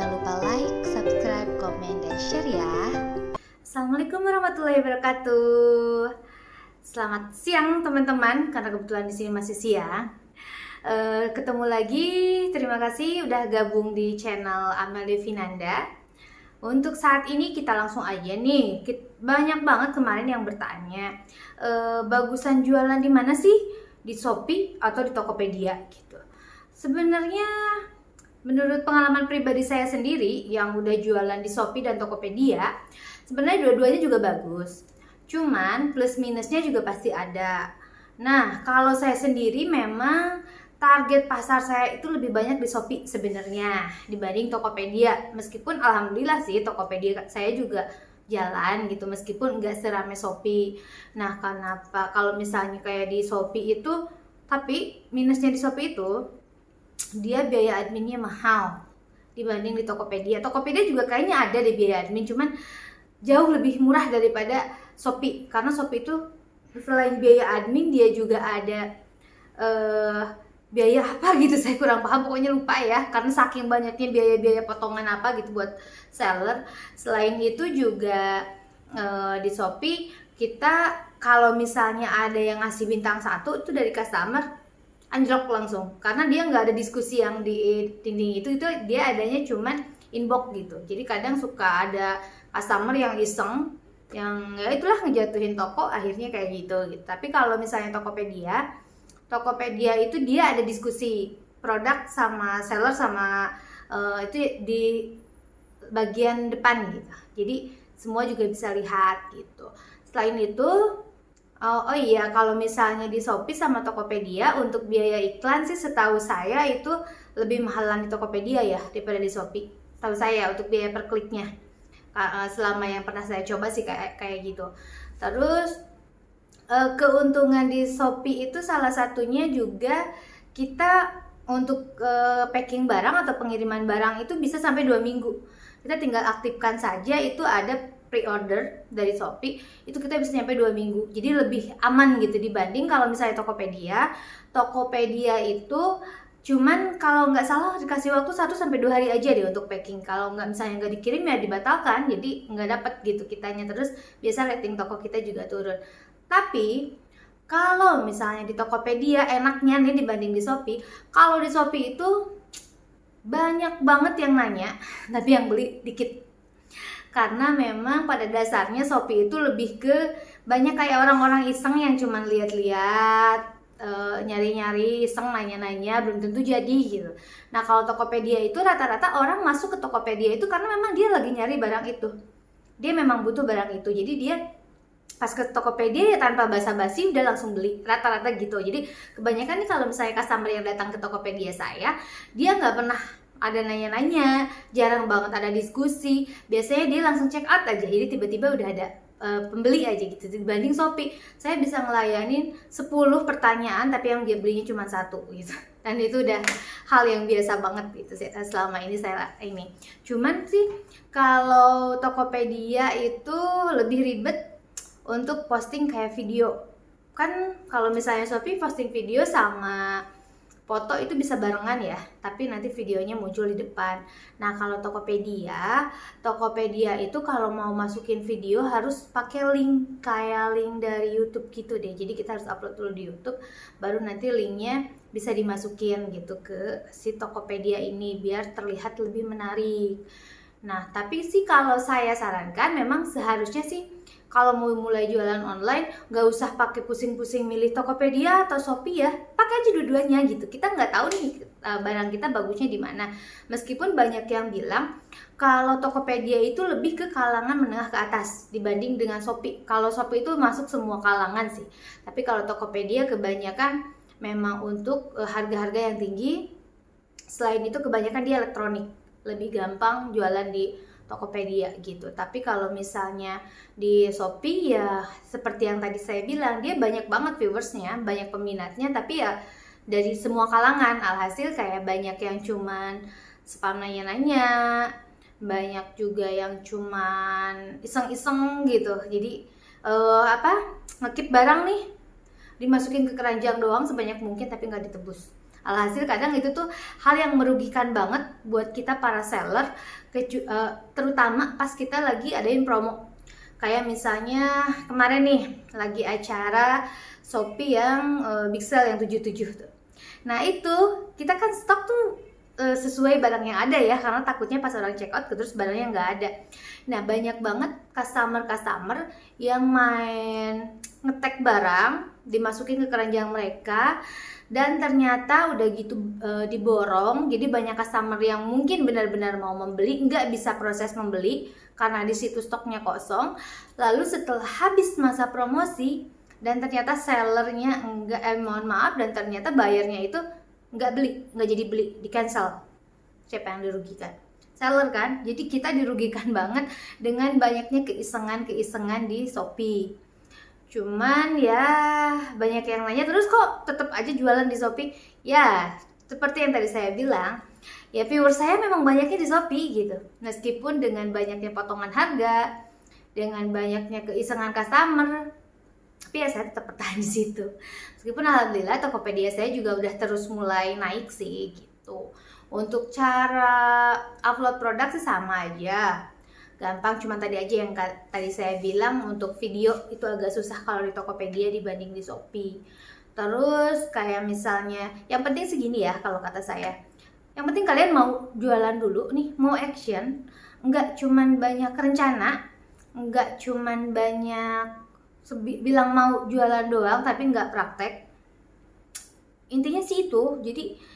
Jangan lupa like, subscribe, komen, dan share ya. Assalamualaikum warahmatullahi wabarakatuh. Selamat siang teman-teman, karena kebetulan di sini masih siang. Ketemu lagi, terima kasih udah gabung di channel Amal Devinanda. Untuk saat ini kita langsung aja nih. Banyak banget kemarin yang bertanya, bagusan jualan di mana sih? Di Shopee atau di Tokopedia gitu. Sebenarnya menurut pengalaman pribadi saya sendiri yang udah jualan di Shopee dan Tokopedia, sebenarnya dua-duanya juga bagus. Cuman plus minusnya juga pasti ada. Nah, kalau saya sendiri memang target pasar saya itu lebih banyak di Shopee sebenarnya dibanding Tokopedia. Meskipun alhamdulillah sih Tokopedia saya juga jalan gitu meskipun nggak serame Shopee. Nah, kenapa? Kalau misalnya kayak di Shopee itu, tapi minusnya di Shopee itu dia biaya adminnya mahal dibanding di Tokopedia. Tokopedia juga kayaknya ada di biaya admin, cuman jauh lebih murah daripada Shopee. Karena Shopee itu selain biaya admin dia juga ada biaya apa gitu, saya kurang paham, pokoknya lupa ya. Karena saking banyaknya biaya-biaya potongan apa gitu buat seller. Selain itu juga di Shopee kita kalau misalnya ada yang ngasih bintang 1 itu dari customer anjlok langsung, karena dia nggak ada diskusi yang di dinding itu dia adanya cuman inbox gitu. Jadi kadang suka ada customer yang iseng, yang ya itulah ngejatuhin toko akhirnya kayak gitu. Tapi kalau misalnya Tokopedia itu dia ada diskusi produk sama seller sama itu di bagian depan gitu. Jadi semua juga bisa lihat gitu. Selain itu Oh iya, kalau misalnya di Shopee sama Tokopedia untuk biaya iklan sih setahu saya itu lebih mahalan di Tokopedia ya daripada di Shopee. Tahu saya untuk biaya per kliknya. Selama yang pernah saya coba sih kayak gitu. Terus keuntungan di Shopee itu salah satunya juga kita untuk packing barang atau pengiriman barang itu bisa sampai 2 minggu. Kita tinggal aktifkan saja, itu ada pre-order dari Shopee, itu kita bisa nyampe 2 minggu. Jadi lebih aman gitu dibanding kalau misalnya Tokopedia. Tokopedia itu cuman kalau nggak salah dikasih waktu 1-2 hari aja deh untuk packing. Kalau nggak misalnya nggak dikirim ya dibatalkan, jadi nggak dapet gitu kitanya. Terus biasa rating toko kita juga turun. Tapi kalau misalnya di Tokopedia enaknya nih dibanding di Shopee, kalau di Shopee itu banyak banget yang nanya, tapi yang beli dikit. Karena memang pada dasarnya Shopee itu lebih ke banyak kayak orang-orang iseng yang cuman lihat-lihat, nyari-nyari, iseng nanya-nanya, belum tentu jadi gitu. Nah, kalau Tokopedia itu rata-rata orang masuk ke Tokopedia itu karena memang dia lagi nyari barang itu. Dia memang butuh barang itu. Jadi dia pas ke Tokopedia ya tanpa basa-basi udah langsung beli, rata-rata gitu. Jadi kebanyakan nih kalau misalnya customer yang datang ke Tokopedia saya, dia nggak pernah ada nanya-nanya, jarang banget ada diskusi. Biasanya dia langsung check out aja, jadi tiba-tiba udah ada pembeli aja gitu. Dibanding Shopee, saya bisa ngelayanin 10 pertanyaan tapi yang dia belinya cuma 1 gitu. Dan itu udah hal yang biasa banget gitu selama ini saya ini. Cuman sih kalau Tokopedia itu lebih ribet untuk posting kayak video. Kan kalau misalnya Shopee posting video sama foto itu bisa barengan ya, tapi nanti videonya muncul di depan. Nah, kalau Tokopedia itu kalau mau masukin video harus pakai link, kayak link dari YouTube gitu deh. Jadi kita harus upload dulu di YouTube, baru nanti linknya bisa dimasukin gitu ke si Tokopedia ini biar terlihat lebih menarik. Nah, tapi sih kalau saya sarankan memang seharusnya sih kalau mau mulai jualan online nggak usah pakai pusing-pusing milih Tokopedia atau Shopee ya, pakai aja dua-duanya gitu. Kita nggak tahu nih barang kita bagusnya di mana. Meskipun banyak yang bilang kalau Tokopedia itu lebih ke kalangan menengah ke atas dibanding dengan Shopee. Kalau Shopee itu masuk semua kalangan sih, tapi kalau Tokopedia kebanyakan memang untuk harga-harga yang tinggi. Selain itu kebanyakan dia elektronik, lebih gampang jualan di Tokopedia gitu. Tapi kalau misalnya di Shopee ya seperti yang tadi saya bilang, dia banyak banget viewersnya, banyak peminatnya, tapi ya dari semua kalangan. Alhasil kayak banyak yang cuman spam nanya-nanya, banyak juga yang cuman iseng-iseng gitu. Jadi ngekip barang nih dimasukin ke keranjang doang sebanyak mungkin tapi nggak ditebus. Alhasil kadang itu tuh hal yang merugikan banget buat kita para seller, terutama pas kita lagi adain promo. Kayak misalnya kemarin nih lagi acara Shopee yang big sale yang 77 tuh. Nah itu kita kan stok tuh sesuai barang yang ada ya, karena takutnya pas orang check out terus barangnya nggak ada. Nah banyak banget customer yang main ngetek barang, dimasukin ke keranjang mereka, dan ternyata udah gitu diborong. Jadi banyak customer yang mungkin benar-benar mau membeli nggak bisa proses membeli karena di situ stoknya kosong. Lalu setelah habis masa promosi dan ternyata sellernya mohon maaf, dan ternyata bayarnya itu nggak jadi beli, di cancel. Siapa yang dirugikan? Seller kan. Jadi kita dirugikan banget dengan banyaknya keisengan di Shopee. Cuman ya banyak yang nanya, terus kok tetap aja jualan di Shopee? Ya seperti yang tadi saya bilang, ya viewers saya memang banyaknya di Shopee gitu. Meskipun dengan banyaknya potongan harga, dengan banyaknya keisengan customer, tapi ya saya tetap bertahan di situ. Meskipun alhamdulillah Tokopedia saya juga udah terus mulai naik sih gitu. Untuk cara upload produk sih sama aja, gampang. Cuma tadi aja yang tadi saya bilang, untuk video itu agak susah kalau di Tokopedia dibanding di Shopee. Terus kayak misalnya, yang penting segini ya kalau kata saya, yang penting kalian mau jualan dulu nih, mau action, nggak cuman banyak rencana, nggak cuman banyak bilang mau jualan doang tapi nggak praktek. Intinya sih itu. Jadi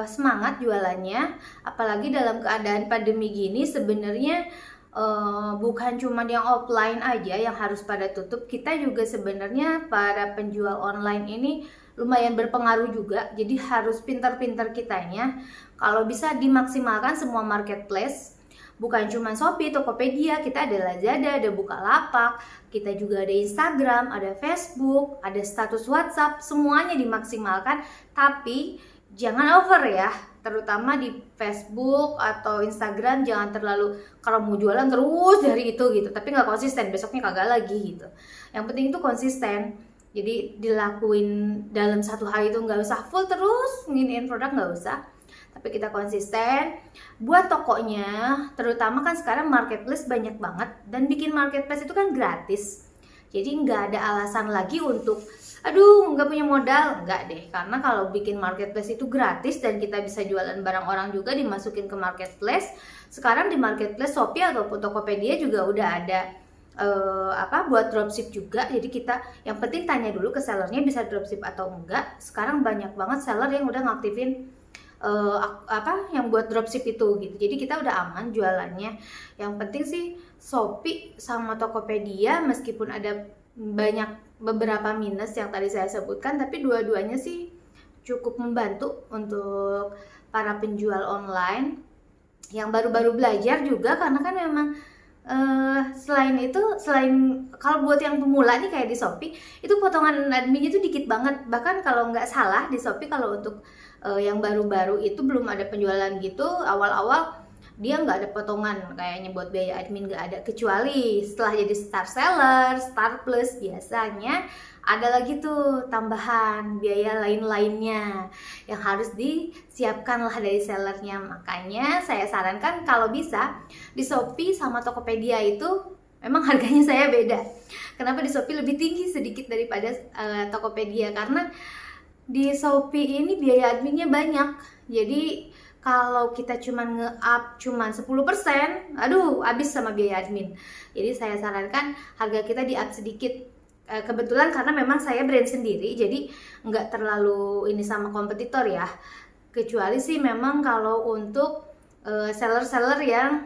semangat jualannya, apalagi dalam keadaan pandemi gini. Sebenarnya bukan cuma yang offline aja yang harus pada tutup, kita juga sebenarnya para penjual online ini lumayan berpengaruh juga. Jadi harus pintar-pintar kitanya, kalau bisa dimaksimalkan semua marketplace. Bukan cuma Shopee, Tokopedia, kita ada Lazada, ada Bukalapak, kita juga ada Instagram, ada Facebook, ada status WhatsApp, semuanya dimaksimalkan. Tapi jangan over ya, terutama di Facebook atau Instagram jangan terlalu, kalau mau jualan terus dari itu gitu, tapi nggak konsisten, besoknya kagak lagi gitu. Yang penting itu konsisten. Jadi dilakuin dalam satu hari itu, nggak usah full terus nginiin produk, nggak usah. Tapi kita konsisten. Buat tokonya, terutama kan sekarang marketplace banyak banget, dan bikin marketplace itu kan gratis. Jadi nggak ada alasan lagi untuk aduh nggak punya modal, nggak deh. Karena kalau bikin marketplace itu gratis dan kita bisa jualan barang orang juga dimasukin ke marketplace. Sekarang di marketplace Shopee ataupun Tokopedia juga udah ada buat dropship juga. Jadi kita yang penting tanya dulu ke sellernya bisa dropship atau enggak. Sekarang banyak banget seller yang udah ngaktifin yang buat dropship itu gitu. Jadi kita udah aman jualannya. Yang penting sih Shopee sama Tokopedia, meskipun ada beberapa minus yang tadi saya sebutkan, tapi dua-duanya sih cukup membantu untuk para penjual online yang baru-baru belajar juga. Karena kan memang selain kalau buat yang pemula nih kayak di Shopee, itu potongan adminnya itu dikit banget. Bahkan kalau nggak salah di Shopee, kalau untuk yang baru-baru itu belum ada penjualan gitu, awal-awal dia nggak ada potongan kayaknya buat biaya admin, nggak ada. Kecuali setelah jadi star seller, star plus, biasanya ada lagi tuh tambahan biaya lain-lainnya yang harus disiapkan lah dari sellernya. Makanya saya sarankan kalau bisa di Shopee sama Tokopedia itu memang harganya saya beda. Kenapa di Shopee lebih tinggi sedikit daripada Tokopedia? Karena di Shopee ini biaya adminnya banyak. Jadi kalau kita cuman nge-up cuman 10%, aduh habis sama biaya admin. Jadi saya sarankan harga kita di-up sedikit. Kebetulan karena memang saya brand sendiri, jadi nggak terlalu ini sama kompetitor ya. Kecuali sih memang kalau untuk seller-seller yang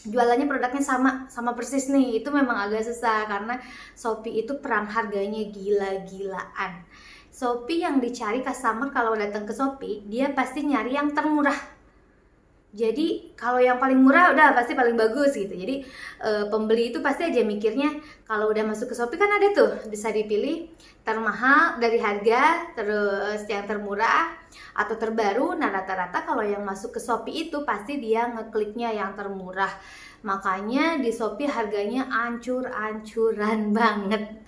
jualannya produknya sama persis nih, itu memang agak susah karena Shopee itu perang harganya gila-gilaan. Shopee yang dicari customer kalau datang ke Shopee, dia pasti nyari yang termurah. Jadi kalau yang paling murah udah pasti paling bagus gitu. Jadi pembeli itu pasti aja mikirnya kalau udah masuk ke Shopee kan ada tuh bisa dipilih termahal dari harga, terus yang termurah atau terbaru. Nah rata-rata kalau yang masuk ke Shopee itu pasti dia ngekliknya yang termurah. Makanya di Shopee harganya ancur-ancuran banget.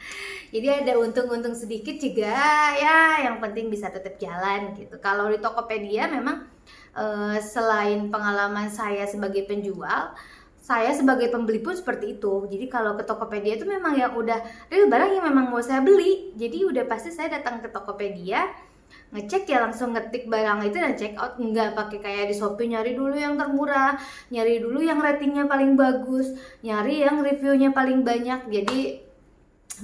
Jadi ada untung-untung sedikit juga ya, yang penting bisa tetap jalan gitu. Kalau di Tokopedia memang selain pengalaman saya sebagai penjual, saya sebagai pembeli pun seperti itu. Jadi kalau ke Tokopedia itu memang yang udah real barang yang memang mau saya beli. Jadi udah pasti saya datang ke Tokopedia, ngecek ya langsung ngetik barang itu dan check out, nggak pakai kayak di Shopee nyari dulu yang termurah, nyari dulu yang ratingnya paling bagus, nyari yang reviewnya paling banyak. Jadi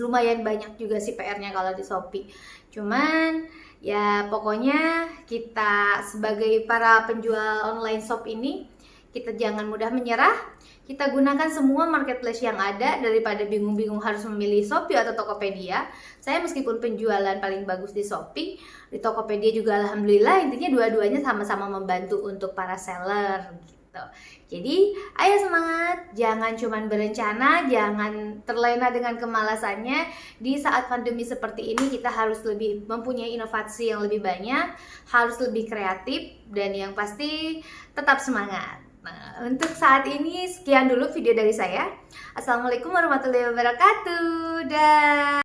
lumayan banyak juga sih PR-nya kalau di Shopee. Cuman ya pokoknya kita sebagai para penjual online shop ini, kita jangan mudah menyerah. Kita gunakan semua marketplace yang ada daripada bingung-bingung harus memilih Shopee atau Tokopedia. Saya meskipun penjualan paling bagus di Shopee, di Tokopedia juga alhamdulillah, intinya dua-duanya sama-sama membantu untuk para seller gitu. Jadi ayo semangat, jangan cuman berencana, jangan terlena dengan kemalasannya. Di saat pandemi seperti ini kita harus lebih mempunyai inovasi yang lebih banyak, harus lebih kreatif, dan yang pasti tetap semangat. Nah, untuk saat ini sekian dulu video dari saya. Assalamualaikum warahmatullahi wabarakatuh. Dah.